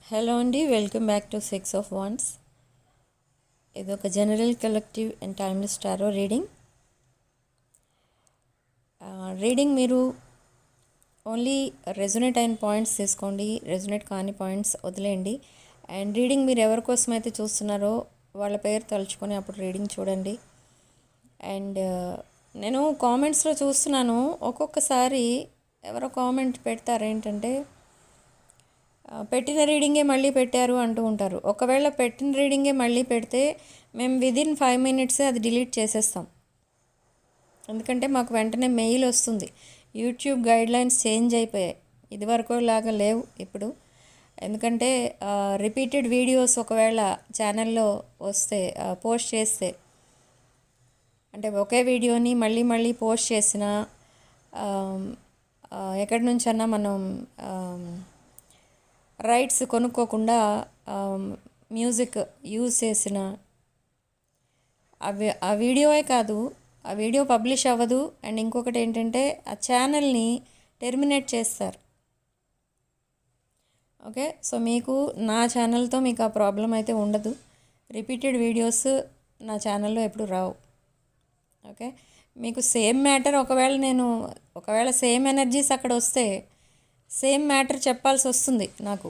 Hello అండి, welcome back to 6 of Wands. ఇది ఒక general collective and timeless tarot reading. మీరు ఓన్లీ రెజొనేట్ అయిన పాయింట్స్ తీసుకోండి, రెజొనేట్ కాని పాయింట్స్ వదిలేయండి. అండ్ రీడింగ్ మీరు ఎవరి కోసం అయితే చూస్తున్నారో వాళ్ళ పేరు తలుచుకొని అప్పుడు రీడింగ్ చూడండి. అండ్ నేను కామెంట్స్లో చూస్తున్నాను, ఒక్కొక్కసారి ఎవరో కామెంట్ పెడతారు ఏంటంటే పెట్టిన రీడింగే మళ్ళీ పెట్టారు అంటూ ఉంటారు. ఒకవేళ పెట్టిన రీడింగే మళ్ళీ పెడితే మేము విదిన్ 5 minutes అది డిలీట్ చేసేస్తాం. ఎందుకంటే మాకు వెంటనే మెయిల్ వస్తుంది. యూట్యూబ్ గైడ్లైన్స్ చేంజ్ అయిపోయాయి, ఇదివరకు లాగా లేవు ఇప్పుడు. ఎందుకంటే రిపీటెడ్ వీడియోస్ ఒకవేళ ఛానల్లో వస్తే పోస్ట్ చేస్తే, అంటే ఒకే వీడియోని మళ్ళీ మళ్ళీ పోస్ట్ చేసిన ఎక్కడి నుంచన్నా మనం రైట్స్ కొనుక్కోకుండా మ్యూజిక్ యూజ్ చేసిన ఆ వీడియోయే కాదు, ఆ వీడియో పబ్లిష్ అవ్వదు. అండ్ ఇంకొకటి ఏంటంటే ఆ ఛానల్ని టెర్మినేట్ చేస్తారు. ఓకే, సో మీకు నా ఛానల్తో మీకు ఆ ప్రాబ్లం అయితే ఉండదు. రిపీటెడ్ వీడియోస్ నా ఛానల్లో ఎప్పుడు రావు. ఓకే, మీకు సేమ్ మ్యాటర్ ఒకవేళ సేమ్ ఎనర్జీస్ అక్కడ వస్తే సేమ్ మ్యాటర్ చెప్పాల్సి వస్తుంది నాకు.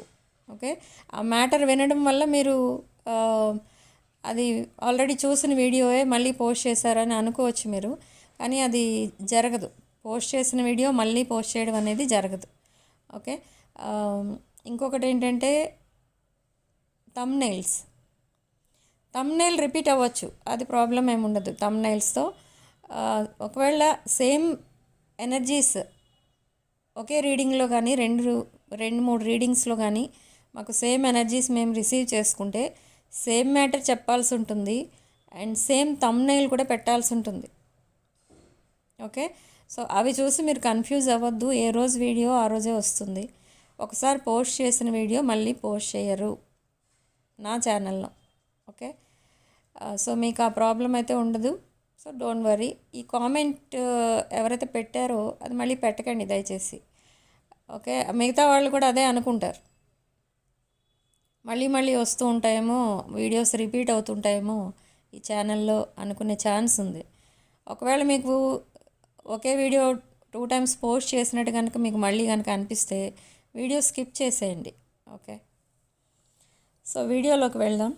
ఓకే, ఆ మ్యాటర్ వినడం వల్ల మీరు అది ఆల్రెడీ చూసిన వీడియోయే మళ్ళీ పోస్ట్ చేశారని అనుకోవచ్చు మీరు, కానీ అది జరగదు. పోస్ట్ చేసిన వీడియో మళ్ళీ పోస్ట్ చేయడం అనేది జరగదు. ఓకే, ఇంకొకటి ఏంటంటే థంబ్నెయిల్ రిపీట్ అవ్వచ్చు, అది ప్రాబ్లం ఏమి ఉండదు థంబ్నెయిల్స్తో. ఒకవేళ సేమ్ ఎనర్జీస్ ఒకే రీడింగ్లో కానీ రెండు మూడు రీడింగ్స్లో కానీ మాకు సేమ్ ఎనర్జీస్ మేము రిసీవ్ చేసుకుంటే సేమ్ మ్యాటర్ చెప్పాల్సి ఉంటుంది అండ్ సేమ్ థంబ్నెయిల్ కూడా పెట్టాల్సి ఉంటుంది. ఓకే, సో అవి చూసి మీరు కన్ఫ్యూజ్ అవ్వద్దు. ఏ రోజు వీడియో ఆ రోజే వస్తుంది. ఒకసారి పోస్ట్ చేసిన వీడియో మళ్ళీ పోస్ట్ చేయరు నా ఛానల్లో. ఓకే, సో మీకు ఆ ప్రాబ్లం అయితే ఉండదు. So don't worry. ఈ కామెంట్ ఎవరైతే పెట్టారో అది మళ్ళీ పెట్టకండి దయచేసి. ఓకే, మిగతా వాళ్ళు కూడా అదే అనుకుంటారు, మళ్ళీ మళ్ళీ వస్తూ ఉంటాయేమో, వీడియోస్ రిపీట్ అవుతుంటాయేమో ఈ ఛానల్లో అనుకునే ఛాన్స్ ఉంది. ఒకవేళ మీకు ఒకే వీడియో 2 times పోస్ట్ చేసినట్టు కనుక మీకు మళ్ళీ కనుక అనిపిస్తే వీడియో స్కిప్ చేసేయండి. ఓకే, సో వీడియోలోకి వెళ్దాం.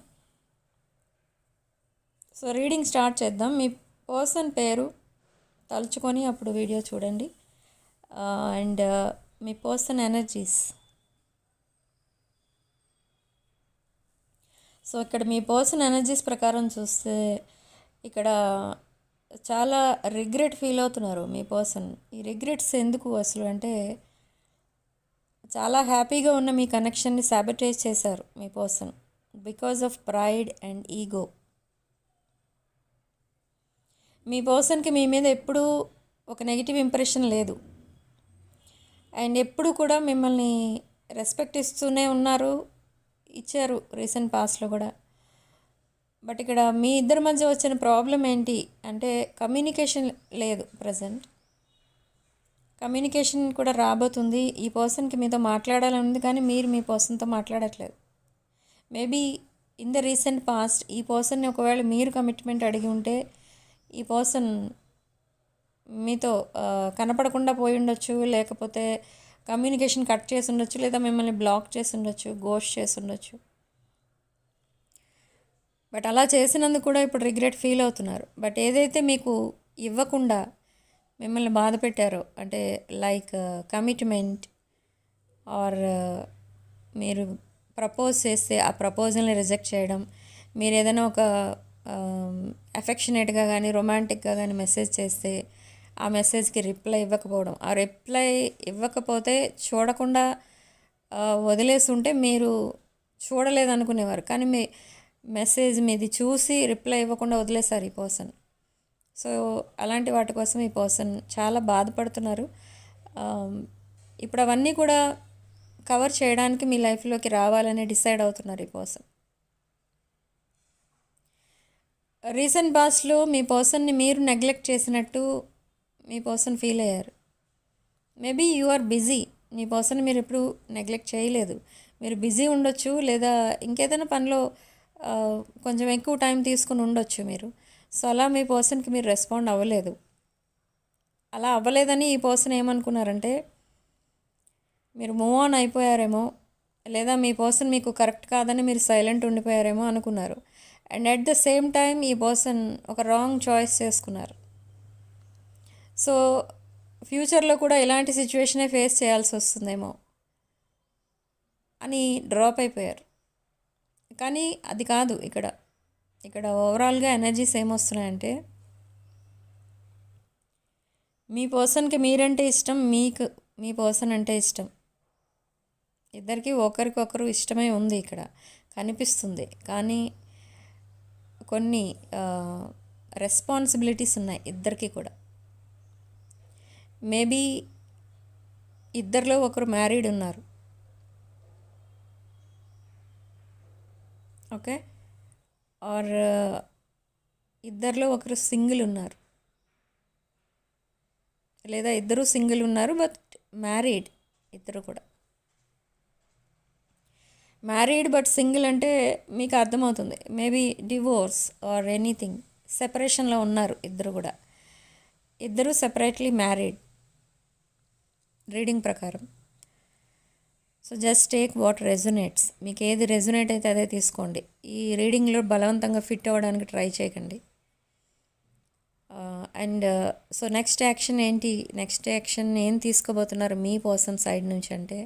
సో రీడింగ్ స్టార్ట్ చేద్దాం. మీ పర్సన్ పేరు తలుచుకొని అప్పుడు వీడియో చూడండి. And me person energies. So ఇక్కడ మీ పర్సన్ ఎనర్జీస్ ప్రకారం చూస్తే ఇక్కడ చాలా రిగ్రెట్ ఫీల్ అవుతున్నారు మీ పర్సన్. ఈ రిగ్రెట్స్ ఎందుకు అసలు అంటే, చాలా హ్యాపీగా ఉన్న మీ కనెక్షన్ని సాబటేజ్ చేశారు మీ person because of pride and ego. మీ పర్సన్కి మీ మీద ఎప్పుడూ ఒక నెగిటివ్ ఇంప్రెషన్ లేదు అండ్ ఎప్పుడు కూడా మిమ్మల్ని రెస్పెక్ట్ ఇస్తూనే ఇచ్చారు రీసెంట్ పాస్ట్లో కూడా. బట్ ఇక్కడ మీ ఇద్దరి మధ్య వచ్చిన ప్రాబ్లం ఏంటి అంటే కమ్యూనికేషన్ లేదు. ప్రజెంట్ కమ్యూనికేషన్ కూడా రాబోతుంది. ఈ పర్సన్కి మీతో మాట్లాడాలని ఉంది కానీ మీరు మీ పర్సన్తో మాట్లాడట్లేదు. Maybe in the recent past ఈ పర్సన్ని ఒకవేళ మీరు కమిట్మెంట్ అడిగి ఉంటే ఈ పర్సన్ మీతో కనపడకుండా పోయి ఉండొచ్చు, లేకపోతే కమ్యూనికేషన్ కట్ చేసి ఉండొచ్చు, లేదా మిమ్మల్ని బ్లాక్ చేసి ఉండొచ్చు, గోస్ట్ చేసి ఉండొచ్చు. బట్ అలా చేసినందుకు కూడా ఇప్పుడు రిగ్రెట్ ఫీల్ అవుతున్నారు. బట్ ఏదైతే మీకు ఇవ్వకుండా మిమ్మల్ని బాధ పెట్టారో, అంటే లైక్ కమిట్మెంట్ ఆర్ మీరు ప్రపోజ్ చేస్తే ఆ ప్రపోజల్ని రిజెక్ట్ చేయడం, మీరు ఏదైనా ఒక అఫెక్షనేట్గా కానీ రొమాంటిక్గా కానీ మెసేజ్ చేస్తే ఆ మెసేజ్కి రిప్లై ఇవ్వకపోవడం, ఆ రిప్లై ఇవ్వకపోతే చూడకుండా వదిలేసి ఉంటే మీరు చూడలేదనుకునేవారు, కానీ మీ మెసేజ్ మీది చూసి రిప్లై ఇవ్వకుండా వదిలేశారు ఈ పర్సన్. సో అలాంటి వాటి కోసం ఈ పర్సన్ చాలా బాధపడుతున్నారు. ఇప్పుడు అవన్నీ కూడా కవర్ చేయడానికి మీ లైఫ్లోకి రావాలని డిసైడ్ అవుతున్నారు ఈ పర్సన్. రీసెంట్ పాస్ట్లో మీ పర్సన్ని మీరు నెగ్లెక్ట్ చేసినట్టు మీ పర్సన్ ఫీల్ అయ్యారు. Maybe you are busy. మీ పర్సన్ మీరు ఎప్పుడు నెగ్లెక్ట్ చేయలేదు. మీరు బిజీ ఉండొచ్చు, లేదా ఇంకేదైనా పనిలో ఆ, కొంచెం ఎక్కువ టైం తీసుకుని ఉండొచ్చు మీరు. సో అలా మీ పర్సన్కి మీరు రెస్పాండ్ అవ్వలేదు. అలా అవ్వలేదని ఈ పర్సన్ ఏమనుకున్నారంటే మీరు మూవ్ ఆన్ అయిపోయారేమో, లేదా మీ పర్సన్ మీకు కరెక్ట్ కాదని మీరు సైలెంట్ ఉండిపోయారేమో అనుకున్నారు. And at the same time ఈ పర్సన్ ఒక రాంగ్ చాయిస్ చేసుకున్నారు. సో ఫ్యూచర్లో కూడా ఇలాంటి సిచ్యువేషనే ఫేస్ చేయాల్సి వస్తుందేమో అని డ్రాప్ అయిపోయారు. కానీ అది కాదు. ఇక్కడ ఓవరాల్గా ఎనర్జీస్ ఏమొస్తున్నాయంటే మీ పర్సన్కి మీరంటే ఇష్టం, మీకు మీ పర్సన్ అంటే ఇష్టం. ఇద్దరికి ఒకరికొకరు ఇష్టమే ఉంది ఇక్కడ కనిపిస్తుంది. కానీ కొన్ని రెస్పాన్సిబిలిటీస్ ఉన్నాయి ఇద్దరికి కూడా. మేబీ ఇద్దరిలో ఒకరు మ్యారీడ్ ఉన్నారు. ఓకే, ఆర్ ఇద్దరిలో ఒకరు సింగిల్ ఉన్నారు, లేదా ఇద్దరు సింగిల్ ఉన్నారు బట్ మ్యారీడ్. ఇద్దరు కూడా మ్యారీడ్ బట్ సింగిల్ అంటే మీకు అర్థమవుతుంది. మేబీ డివోర్స్ ఆర్ ఎనీథింగ్, సెపరేషన్లో ఉన్నారు ఇద్దరు కూడా. ఇద్దరు సెపరేట్లీ మ్యారీడ్ రీడింగ్ ప్రకారం. So just take what resonates. మీకు ఏది రెజొనేట్ అయితే అదే తీసుకోండి. ఈ రీడింగ్లో బలవంతంగా ఫిట్ అవ్వడానికి ట్రై చేయకండి. అండ్ సో నెక్స్ట్ యాక్షన్ ఏంటి, నెక్స్ట్ యాక్షన్ ఏం తీసుకోబోతున్నారు మీ పర్సన్ సైడ్ నుంచి అంటే,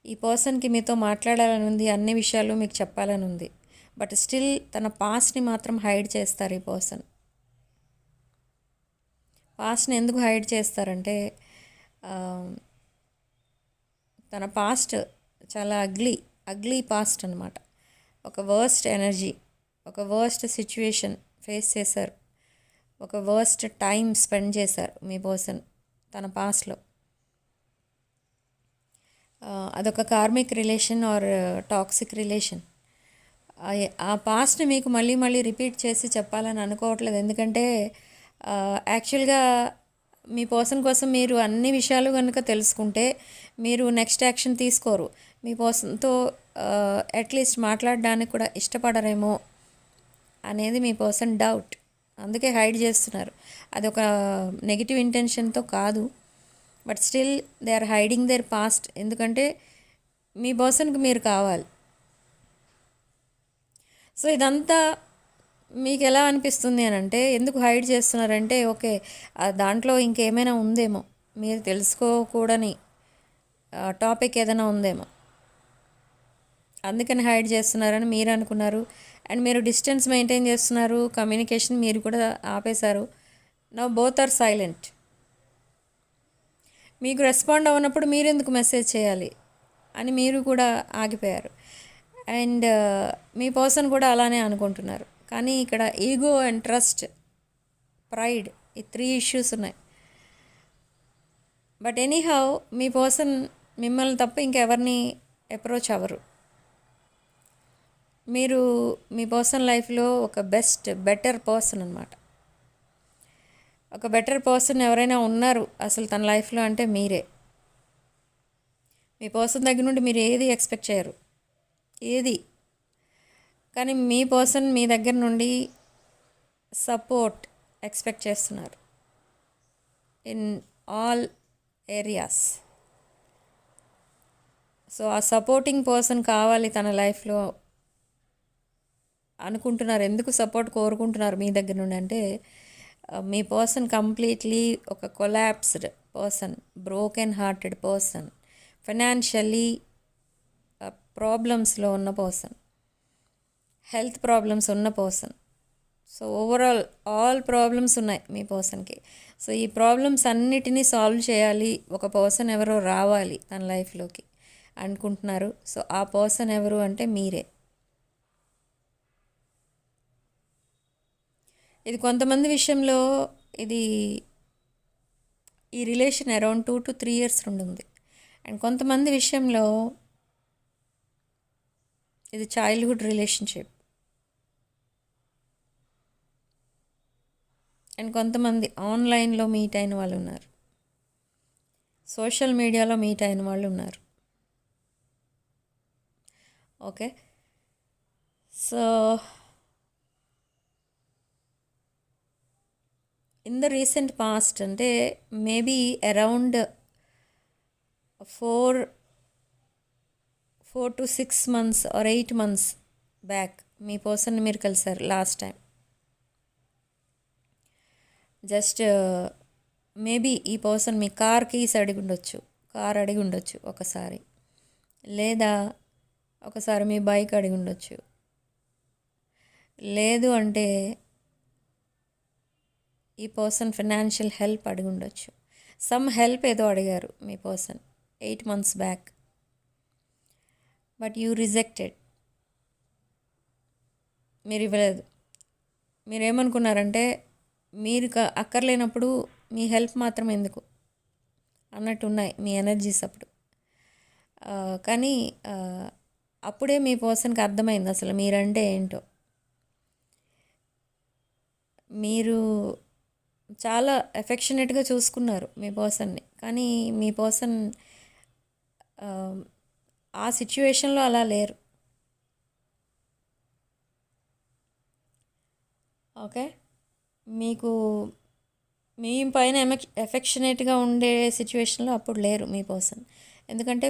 ఈ పర్సన్కి మీతో మాట్లాడాలని ఉంది, అన్ని విషయాలు మీకు చెప్పాలని ఉంది. బట్ స్టిల్ తన పాస్ట్ని మాత్రం హైడ్ చేస్తారు ఈ పర్సన్. పాస్ట్ని ఎందుకు హైడ్ చేస్తారంటే తన పాస్ట్ చాలా అగ్లీ పాస్ట్ అనమాట. ఒక వర్స్ట్ ఎనర్జీ, ఒక వర్స్ట్ సిచ్యువేషన్ ఫేస్ చేశారు, ఒక వర్స్ట్ టైం స్పెండ్ చేశారు మీ పర్సన్ తన పాస్ట్లో. అదొక karmic relation or toxic relation. ఆ పాస్ట్ని మీకు మళ్ళీ మళ్ళీ రిపీట్ చేసి చెప్పాలని అనుకోవట్లేదు. ఎందుకంటే యాక్చువల్గా మీ పర్సన్ కోసం మీరు అన్ని విషయాలు కనుక తెలుసుకుంటే మీరు నెక్స్ట్ యాక్షన్ తీసుకోరు. మీ పర్సన్తో అట్లీస్ట్ మాట్లాడడానికి కూడా ఇష్టపడరేమో అనేది మీ పర్సన్ డౌట్. అందుకే హైడ్ చేస్తున్నారు. అదొక నెగిటివ్ ఇంటెన్షన్తో కాదు, but still they are hiding their past. ఎందుకంటే మీ పర్సన్కి మీరు కావాలి. సో ఇదంతా మీకు ఎలా అనిపిస్తుంది అని అంటే, ఎందుకు హైడ్ చేస్తున్నారంటే ఓకే దాంట్లో ఇంకేమైనా ఉందేమో, మీరు తెలుసుకోకూడని టాపిక్ ఏదైనా ఉందేమో, అందుకని హైడ్ చేస్తున్నారని మీరు అనుకున్నారు. అండ్ మీరు డిస్టెన్స్ మెయింటైన్ చేస్తున్నారు, కమ్యూనికేషన్ మీరు కూడా ఆపేశారు. Now both are silent. మీకు రెస్పాండ్ అవ్వనప్పుడు మీరు ఎందుకు మెసేజ్ చేయాలి అని మీరు కూడా ఆగిపోయారు. అండ్ మీ పర్సన్ కూడా అలానే అనుకుంటున్నారు. కానీ ఇక్కడ ఈగో అండ్ ట్రస్ట్, ప్రైడ్, ఈ 3 ఇష్యూస్ ఉన్నాయి. బట్ ఎనీహౌ మీ పర్సన్ మిమ్మల్ని తప్ప ఇంకెవరిని అప్రోచ్ అవ్వరు. మీరు మీ పర్సన్ లైఫ్లో ఒక బెటర్ పర్సన్ అనమాట. ఒక బెటర్ పర్సన్ ఎవరైనా ఉన్నారు అసలు తన లైఫ్లో అంటే మీరే. మీ పర్సన్ దగ్గర నుండి మీరు ఏది ఎక్స్పెక్ట్ చేయరు, ఏది. కానీ మీ పర్సన్ మీ దగ్గర నుండి సపోర్ట్ ఎక్స్పెక్ట్ చేస్తున్నారు ఇన్ ఆల్ ఏరియాస్. సో ఆ సపోర్టింగ్ పర్సన్ కావాలి తన లైఫ్లో అనుకుంటున్నారు. ఎందుకు సపోర్ట్ కోరుకుంటున్నారు మీ దగ్గర నుండి అంటే, మీ పర్సన్ కంప్లీట్లీ ఒక collapsed person, broken hearted person, financially ప్రాబ్లమ్స్లో ఉన్న పర్సన్, హెల్త్ ప్రాబ్లమ్స్ ఉన్న person. So overall all problems ఉన్నాయి మీ పర్సన్కి. సో ఈ ప్రాబ్లమ్స్ అన్నిటినీ సాల్వ్ చేయాలి, ఒక పర్సన్ ఎవరో రావాలి తన లైఫ్లోకి అనుకుంటున్నారు. సో ఆ పర్సన్ ఎవరు అంటే మీరే. ఇది కొంతమంది విషయంలో ఈ రిలేషన్ అరౌండ్ 2 to 3 years ఉంటుంది. అండ్ కొంతమంది విషయంలో ఇది చైల్డ్హుడ్ రిలేషన్షిప్. అండ్ కొంతమంది ఆన్లైన్లో మీట్ అయిన వాళ్ళు ఉన్నారు, సోషల్ మీడియాలో మీట్ అయిన వాళ్ళు ఉన్నారు. Okay. So in the recent past అంటే maybe around 4 to 6 months or 8 months back మీ పర్సన్ని మీరు కలిసారు లాస్ట్ టైం. జస్ట్ మేబీ ఈ పర్సన్ మీ కార్ కీస్ అడిగి ఉండొచ్చు ఒకసారి, లేదా ఒకసారి మీ బైక్ అడిగి ఉండొచ్చు, లేదు అంటే ఈ పర్సన్ ఫైనాన్షియల్ హెల్ప్ అడిగి ఉండొచ్చు. సమ్ హెల్ప్ ఏదో అడిగారు మీ person 8 months back, but you rejected. మీరు ఇవ్వలేదు. మీరేమనుకున్నారంటే మీరు అక్కర్లేనప్పుడు మీ హెల్ప్ మాత్రం ఎందుకు అన్నట్టు ఉన్నాయి మీ ఎనర్జీస్ అప్పుడు. కానీ అప్పుడే మీ పర్సన్కి అర్థమైంది అసలు మీరంటే ఏంటో. మీరు చాలా ఎఫెక్షనేట్గా చూసుకున్నారు మీ పర్సన్ని, కానీ మీ పర్సన్ ఆ సిచ్యువేషన్లో అలా లేరు. ఓకే. మీకు మీ పైన ఎఫెక్షనేట్గా ఉండే సిచ్యువేషన్లో అప్పుడు లేరు మీ పర్సన్. ఎందుకంటే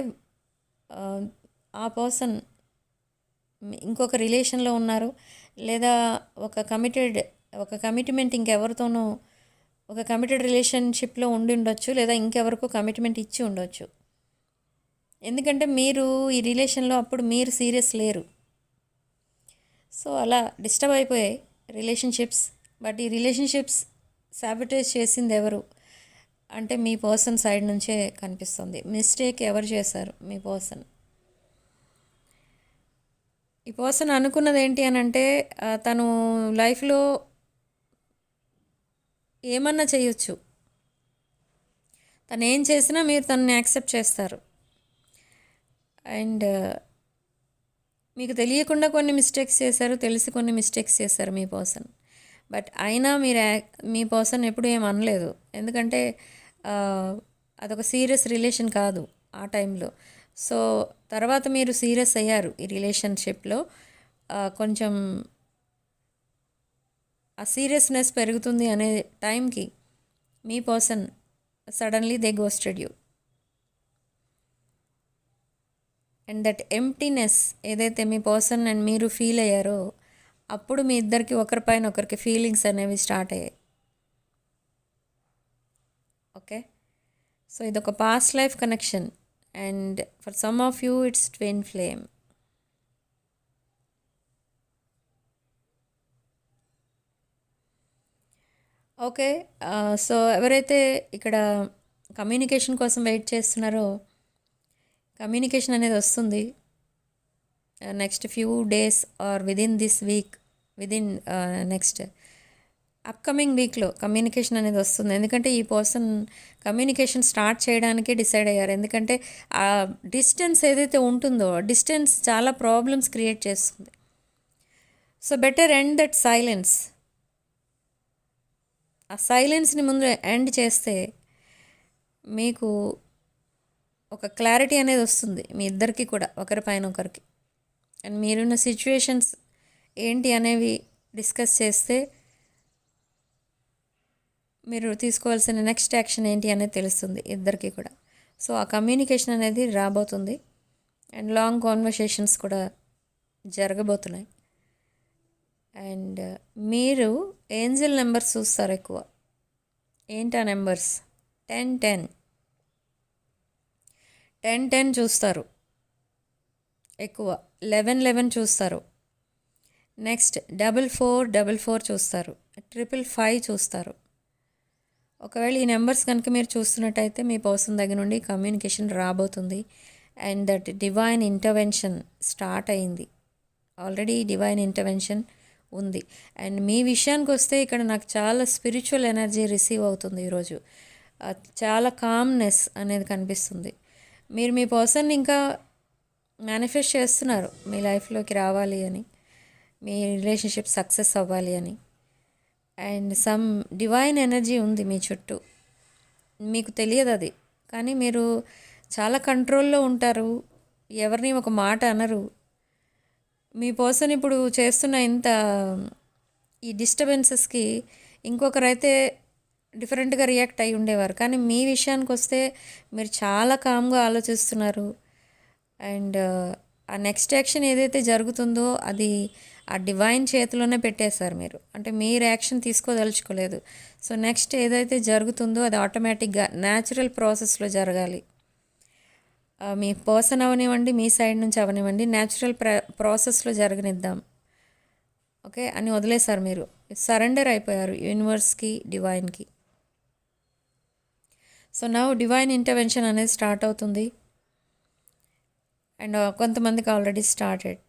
ఆ పర్సన్ ఇంకొక రిలేషన్లో ఉన్నారు, లేదా ఒక కమిట్మెంట్ ఇంకెవరితోనో ఒక కమిటెడ్ రిలేషన్షిప్లో ఉండి ఉండొచ్చు, లేదా ఇంకెవరికో కమిట్మెంట్ ఇచ్చి ఉండొచ్చు. ఎందుకంటే మీరు ఈ రిలేషన్లో అప్పుడు మీరు సీరియస్ లేరు. సో అలా డిస్టర్బ్ అయిపోయాయి రిలేషన్షిప్స్. బట్ ఈ రిలేషన్షిప్స్ సాబిటైజ్ చేసింది ఎవరు అంటే మీ పర్సన్ సైడ్ నుంచే కనిపిస్తుంది. మిస్టేక్ ఎవరు చేశారు? మీ పర్సన్. ఈ పర్సన్ అనుకున్నది ఏంటి అని అంటే తను లైఫ్లో ఏమన్నా చేయొచ్చు, తను ఏం చేసినా మీరు తనని యాక్సెప్ట్ చేస్తారు. అండ్ మీకు తెలియకుండా కొన్ని మిస్టేక్స్ చేశారు, తెలిసి కొన్ని మిస్టేక్స్ చేశారు మీ పర్సన్. బట్ అయినా మీ పర్సన్ ఎప్పుడు ఏం అనలేదు, ఎందుకంటే అదొక సీరియస్ రిలేషన్ కాదు ఆ టైంలో. సో తర్వాత మీరు సీరియస్ అయ్యారు ఈ రిలేషన్షిప్లో. కొంచెం ఆ సీరియస్నెస్ పెరుగుతుంది అనే టైంకి మీ person suddenly they ghosted you. And that emptiness ఏదైతే మీ పర్సన్ అండ్ మీరు ఫీల్ అయ్యారో అప్పుడు మీ ఇద్దరికి ఒకరిపైన ఒకరికి ఫీలింగ్స్ అనేవి స్టార్ట్ అయ్యాయి. ఓకే. సో ఇదొక past life connection and for some of you it's twin flame. Okay. So ఎవరైతే ఇక్కడ కమ్యూనికేషన్ కోసం వెయిట్ చేస్తున్నారో కమ్యూనికేషన్ అనేది వస్తుంది next few days or within this week, within next upcoming వీక్లో కమ్యూనికేషన్ అనేది వస్తుంది. ఎందుకంటే ఈ పర్సన్ కమ్యూనికేషన్ స్టార్ట్ చేయడానికే డిసైడ్ అయ్యారు. ఎందుకంటే ఆ డిస్టెన్స్ ఏదైతే ఉంటుందో డిస్టెన్స్ చాలా ప్రాబ్లమ్స్ క్రియేట్ చేస్తుంది. So better end that silence. ఆ సైలెన్స్ని ముందు ఎండ్ చేస్తే మీకు ఒక క్లారిటీ అనేది వస్తుంది మీ ఇద్దరికి కూడా, ఒకరిపైన ఒకరికి. అండ్ మీరున్న సిచ్యువేషన్స్ ఏంటి అనేవి డిస్కస్ చేస్తే మీరు తీసుకోవాల్సిన నెక్స్ట్ యాక్షన్ ఏంటి అనేది తెలుస్తుంది ఇద్దరికి కూడా. సో ఆ కమ్యూనికేషన్ అనేది రాబోతుంది అండ్ లాంగ్ కాన్వర్సేషన్స్ కూడా జరగబోతున్నాయి. అండ్ మీరు ఏంజల్ నెంబర్స్ చూస్తారు ఎక్కువ. ఏంటి ఆ నెంబర్స్? 10-10 10-10 చూస్తారు ఎక్కువ. 11-11 చూస్తారు. నెక్స్ట్ 44-44 చూస్తారు. 555 చూస్తారు. ఒకవేళ ఈ నెంబర్స్ కనుక మీరు చూస్తున్నట్టయితే మీ పర్సన్ దగ్గర నుండి కమ్యూనికేషన్ రాబోతుంది and that divine intervention start అయింది. ఆల్రెడీ డివైన్ ఇంటర్వెన్షన్ ఉంది. అండ్ మీ విషయానికి వస్తే ఇక్కడ నాకు చాలా స్పిరిచువల్ ఎనర్జీ రిసీవ్ అవుతుంది ఈరోజు. చాలా కామ్నెస్ అనేది కనిపిస్తుంది. మీరు మీ పర్సన్ ఇంకా మేనిఫెస్ట్ చేస్తున్నారు మీ లైఫ్లోకి రావాలి అని, మీ రిలేషన్షిప్ సక్సెస్ అవ్వాలి అని. అండ్ సమ్ డివైన్ ఎనర్జీ ఉంది మీ చుట్టూ, మీకు తెలియదు అది, కానీ మీరు చాలా కంట్రోల్లో ఉంటారు. ఎవరిని ఒక మాట అనరు. మీ పర్సన్ ఇప్పుడు చేస్తున్న ఇంత ఈ డిస్టర్బెన్సెస్కి ఇంకొకరైతే డిఫరెంట్గా రియాక్ట్ అయి ఉండేవారు. కానీ మీ విషయానికి వస్తే మీరు చాలా కామ్గా ఆలోచిస్తున్నారు. అండ్ ఆ నెక్స్ట్ యాక్షన్ ఏదైతే జరుగుతుందో అది ఆ డివైన్ చేతిలోనే పెట్టేశారు మీరు. అంటే మీరు యాక్షన్ తీసుకోదలుచుకోలేదు. సో నెక్స్ట్ ఏదైతే జరుగుతుందో అది ఆటోమేటిక్గా న్యాచురల్ ప్రాసెస్లో జరగాలి. మీ పర్సన్ అవనివ్వండి, మీ సైడ్ నుంచి అవనివ్వండి, న్యాచురల్ ప్రాసెస్లో జరగనిద్దాం ఓకే అని వదిలేశారు. మీరు సరెండర్ అయిపోయారు యూనివర్స్కి, డివైన్కి. సో నౌ డివైన్ ఇంటర్వెన్షన్ అనేది స్టార్ట్ అవుతుంది. అండ్ కొంతమందికి ఆల్రెడీ స్టార్టెడ్.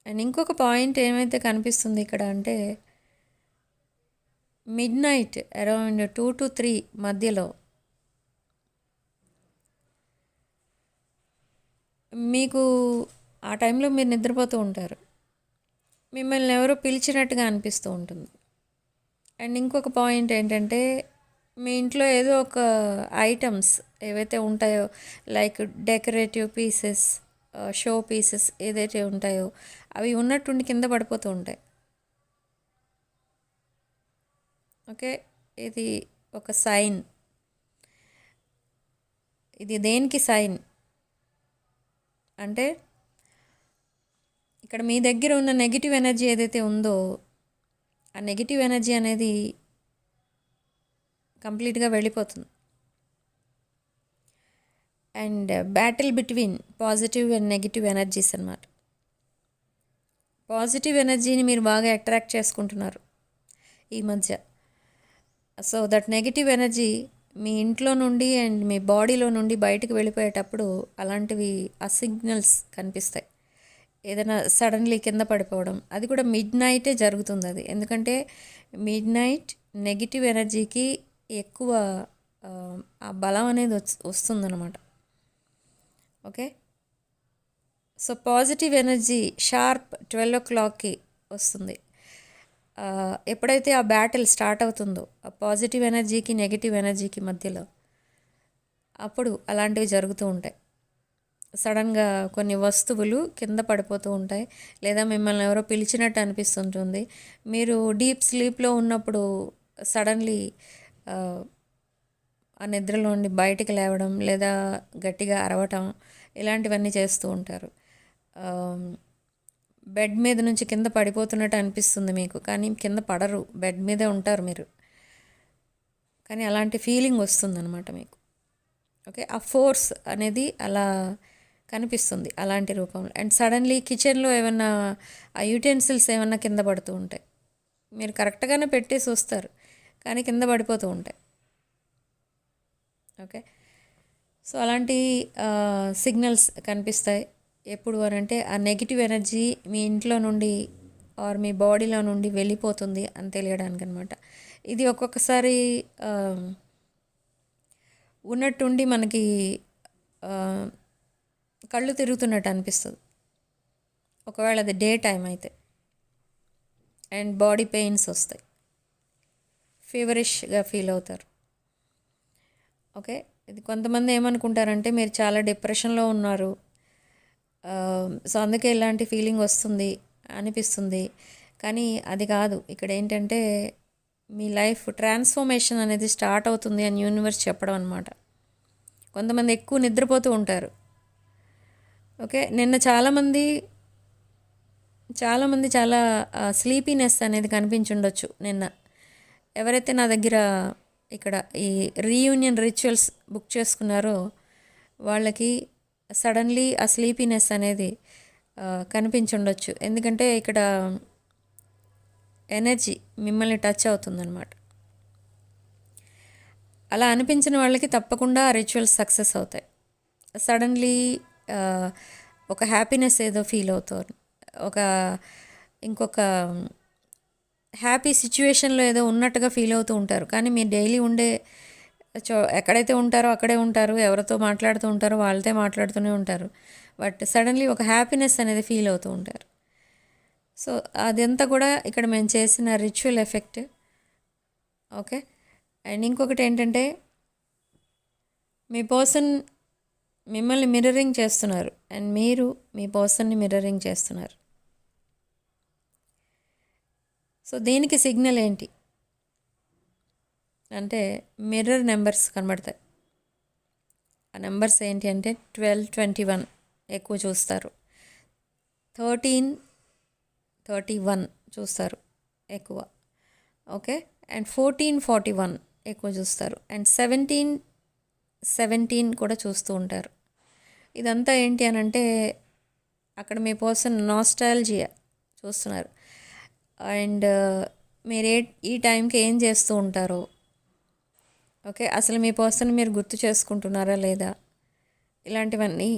అండ్ ఇంకొక పాయింట్ ఏమైతే కనిపిస్తుంది ఇక్కడ అంటే మిడ్ నైట్ అరౌండ్ 2 to 3 మధ్యలో మీకు ఆ టైంలో మీరు నిద్రపోతూ ఉంటారు. మిమ్మల్ని ఎవరో పిలిచినట్టుగా అనిపిస్తూ ఉంటుంది. అండ్ ఇంకొక పాయింట్ ఏంటంటే మీ ఇంట్లో ఏదో ఒక ఐటమ్స్ ఏవైతే ఉంటాయో like decorative pieces, show pieces ఏదైతే ఉంటాయో అవి ఉన్నట్టుండి కింద పడిపోతూ ఉంటాయి. ఓకే, ఇది ఒక సైన్. ఇది దేనికి సైన్ అంటే ఇక్కడ మీ దగ్గర ఉన్న నెగిటివ్ ఎనర్జీ ఏదైతే ఉందో ఆ నెగిటివ్ ఎనర్జీ అనేది కంప్లీట్గా వెళ్ళిపోతుంది. And battle between positive and negative energies అన్నమాట. పాజిటివ్ ఎనర్జీని మీరు బాగా అట్రాక్ట్ చేసుకుంటున్నారు ఈ మధ్య. సో దట్ నెగిటివ్ ఎనర్జీ మీ ఇంట్లో నుండి అండ్ మీ బాడీలో నుండి బయటకు వెళ్ళిపోయేటప్పుడు అలాంటివి ఆ సిగ్నల్స్ కనిపిస్తాయి. ఏదైనా సడన్లీ కింద పడిపోవడం, అది కూడా మిడ్ నైటే జరుగుతుంది. అది ఎందుకంటే మిడ్ నైట్ నెగిటివ్ ఎనర్జీకి ఎక్కువ ఆ బలం అనేది వస్తుందన్నమాట. Okay, so positive energy sharp 12 o'clockకి వస్తుంది. ఎప్పుడైతే ఆ బ్యాటిల్ స్టార్ట్ అవుతుందో ఆ పాజిటివ్ ఎనర్జీకి నెగిటివ్ ఎనర్జీకి మధ్యలో, అప్పుడు అలాంటివి జరుగుతూ ఉంటాయి. సడన్గా కొన్ని వస్తువులు కింద పడిపోతూ ఉంటాయి, లేదా మిమ్మల్ని ఎవరో పిలిచినట్టు అనిపిస్తుంటుంది. మీరు డీప్ స్లీప్లో ఉన్నప్పుడు సడన్లీ ఆ నిద్రలో నుండి బయటికి లేవడం, లేదా గట్టిగా అరవటం, ఇలాంటివన్నీ చేస్తూ ఉంటారు. బెడ్ మీద నుంచి కింద పడిపోతున్నట్టు అనిపిస్తుంది మీకు, కానీ కింద పడరు, బెడ్ మీదే ఉంటారు మీరు, కానీ అలాంటి ఫీలింగ్ వస్తుందన్నమాట మీకు. ఓకే, ఆ ఫోర్స్ అనేది అలా కనిపిస్తుంది అలాంటి రూపంలో. అండ్ సడన్లీ కిచెన్లో ఏమన్నా ఆ యూటెన్సిల్స్ ఏమన్నా కింద పడుతూ ఉంటాయి. మీరు కరెక్ట్గానే పెట్టేసి వస్తారు, కానీ కింద పడిపోతూ ఉంటాయి. ఓకే, సో అలాంటి సిగ్నల్స్ కనిపిస్తాయి. ఎప్పుడు అని అంటే ఆ నెగిటివ్ ఎనర్జీ మీ ఇంట్లో నుండి ఆర్ మీ బాడీలో నుండి వెళ్ళిపోతుంది అని తెలియడానికి అనమాట. ఇది ఒక్కొక్కసారి ఉన్నట్టుండి మనకి కళ్ళు తిరుగుతున్నట్టు అనిపిస్తుంది ఒకవేళ అది డే టైం అయితే. అండ్ బాడీ పెయిన్స్ వస్తాయి, ఫీవరిష్గా ఫీల్ అవుతారు. ఓకే, ఇది కొంతమంది ఏమనుకుంటారంటే మీరు చాలా డిప్రెషన్లో ఉన్నారు, సో అందుకే ఇలాంటి ఫీలింగ్ వస్తుంది అనిపిస్తుంది. కానీ అది కాదు. ఇక్కడ ఏంటంటే మీ లైఫ్ ట్రాన్స్ఫర్మేషన్ అనేది స్టార్ట్ అవుతుంది అని యూనివర్స్ చెప్పడం అనమాట. కొంతమంది ఎక్కువ నిద్రపోతూ ఉంటారు. ఓకే, నిన్న చాలామంది చాలా స్లీపీనెస్ అనేది కనిపించుండొచ్చు నిన్న. ఎవరైతే నా దగ్గర ఇక్కడ ఈ రీయూనియన్ రిచువల్స్ బుక్ చేసుకున్నారో వాళ్ళకి సడన్లీ ఆ స్లీపీనెస్ అనేది కనిపించుండొచ్చు. ఎందుకంటే ఇక్కడ ఎనర్జీ మిమ్మల్ని టచ్ అవుతుందన్నమాట. అలా అనిపించిన వాళ్ళకి తప్పకుండా ఆ రిచువల్స్ సక్సెస్ అవుతాయి. సడన్లీ ఒక హ్యాపీనెస్ ఏదో ఫీల్ అవుతారు, ఇంకొక హ్యాపీ సిచ్యువేషన్లో ఏదో ఉన్నట్టుగా ఫీల్ అవుతూ ఉంటారు. కానీ మీరు డైలీ ఉండే ఎక్కడైతే ఉంటారో అక్కడే ఉంటారు, ఎవరితో మాట్లాడుతూ ఉంటారో వాళ్ళతో మాట్లాడుతూనే ఉంటారు. బట్ సడన్లీ ఒక హ్యాపీనెస్ అనేది ఫీల్ అవుతూ ఉంటారు. సో అదంతా కూడా ఇక్కడ మేము చేసిన రిచువల్ ఎఫెక్ట్. ఓకే, అండ్ ఇంకొకటి ఏంటంటే మీ పర్సన్ మిమ్మల్ని మిర్రరింగ్ చేస్తున్నారు అండ్ మీరు మీ పర్సన్ని మిర్రరింగ్ చేస్తున్నారు. సో దీనికి సిగ్నల్ ఏంటి అంటే మిర్రర్ నెంబర్స్ కనబడతాయి. ఆ నెంబర్స్ ఏంటి అంటే 12, 21 ఎక్కువ చూస్తారు, 13, 31 చూస్తారు ఎక్కువ. ఓకే, అండ్ 14, 41 ఎక్కువ చూస్తారు, అండ్ 17, 17 కూడా చూస్తూ ఉంటారు. ఇదంతా ఏంటి అని అంటే అక్కడ మీ పర్సన్ నాస్టాల్జియా చూస్తున్నారు. అండ్ మీరు ఈ టైంకి ఏం చేస్తూ ఉంటారో, ఓకే, అసలు మీ పర్సన్ మీరు గుర్తు చేసుకుంటున్నారా లేదా, ఇలాంటివన్నీ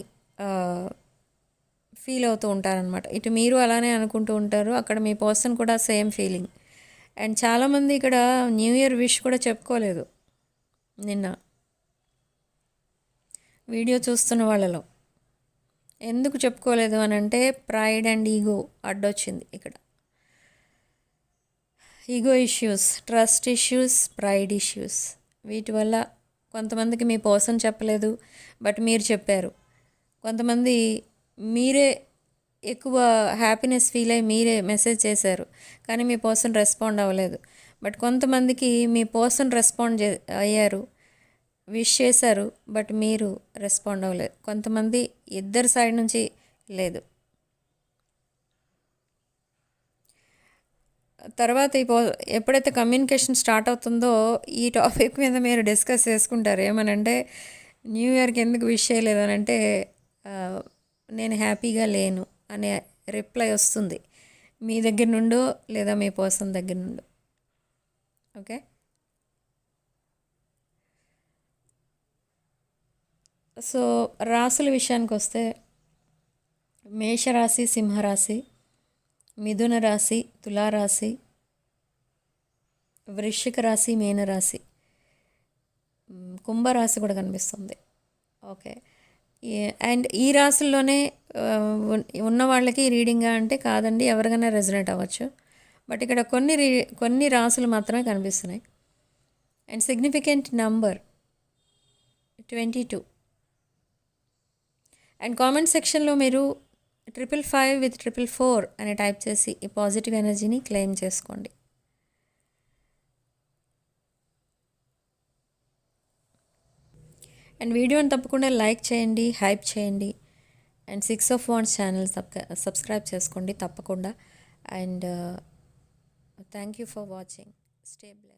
ఫీల్ అవుతూ ఉంటారనమాట. ఇటు మీరు అలానే అనుకుంటూ ఉంటారు, అక్కడ మీ పర్సన్ కూడా సేమ్ ఫీలింగ్. అండ్ చాలామంది ఇక్కడ న్యూ ఇయర్ విష్ కూడా చెప్పుకోలేదు నిన్న వీడియో చూస్తున్న వాళ్ళలో. ఎందుకు చెప్పుకోలేదు అని అంటే ప్రైడ్ అండ్ ఈగో అడ్డొచ్చింది ఇక్కడ. Ego issues, trust issues, pride issues, వీటి వల్ల కొంతమందికి మీ పర్సన్ చెప్పలేదు బట్ మీరు చెప్పారు. కొంతమంది మీరే ఎక్కువ హ్యాపీనెస్ ఫీల్ అయ్యి మీరే మెసేజ్ చేశారు కానీ మీ పర్సన్ రెస్పాండ్ అవ్వలేదు. బట్ కొంతమందికి మీ పర్సన్ రెస్పాండ్ అయ్యారు, విష్ చేశారు, బట్ మీరు రెస్పాండ్ అవ్వలేదు. కొంతమంది ఇద్దరు సైడ్ నుంచి లేదు. తర్వాత ఎప్పుడైతే కమ్యూనికేషన్ స్టార్ట్ అవుతుందో ఈ టాపిక్ మీద మీరు డిస్కస్ చేసుకుంటారు. ఏమనంటే న్యూ ఇయర్కి ఎందుకు విష్ చేయలేదు అని అంటే నేను హ్యాపీగా లేను అనే రిప్లై వస్తుంది మీ దగ్గర నుండో లేదా మీ పర్సన్ దగ్గర నుండో. ఓకే, సో రాసుల విషయానికి వస్తే మేషరాశి, సింహరాశి, మిథున రాశి, తులారాశి, వృశ్చిక రాశి, మీనరాశి, కుంభరాశి కూడా కనిపిస్తుంది. ఓకే, అండ్ ఈ రాశుల్లోనే ఉన్న వాళ్ళకి రీడింగా అంటే కాదండి, ఎవరికైనా రెజనేట్ అవ్వచ్చు. బట్ ఇక్కడ కొన్ని రాశులు మాత్రమే కనిపిస్తున్నాయి. And significant number 22. And comment సెక్షన్లో మీరు 555 with 444 అని టైప్ చేసి ఈ పాజిటివ్ ఎనర్జీని క్లెయిమ్ చేసుకోండి. అండ్ వీడియోని తప్పకుండా లైక్ చేయండి, హైప్ చేయండి. And 6 of Wands channel subscribe చేసుకోండి తప్పకుండా. And thank you for watching. Stay blessed.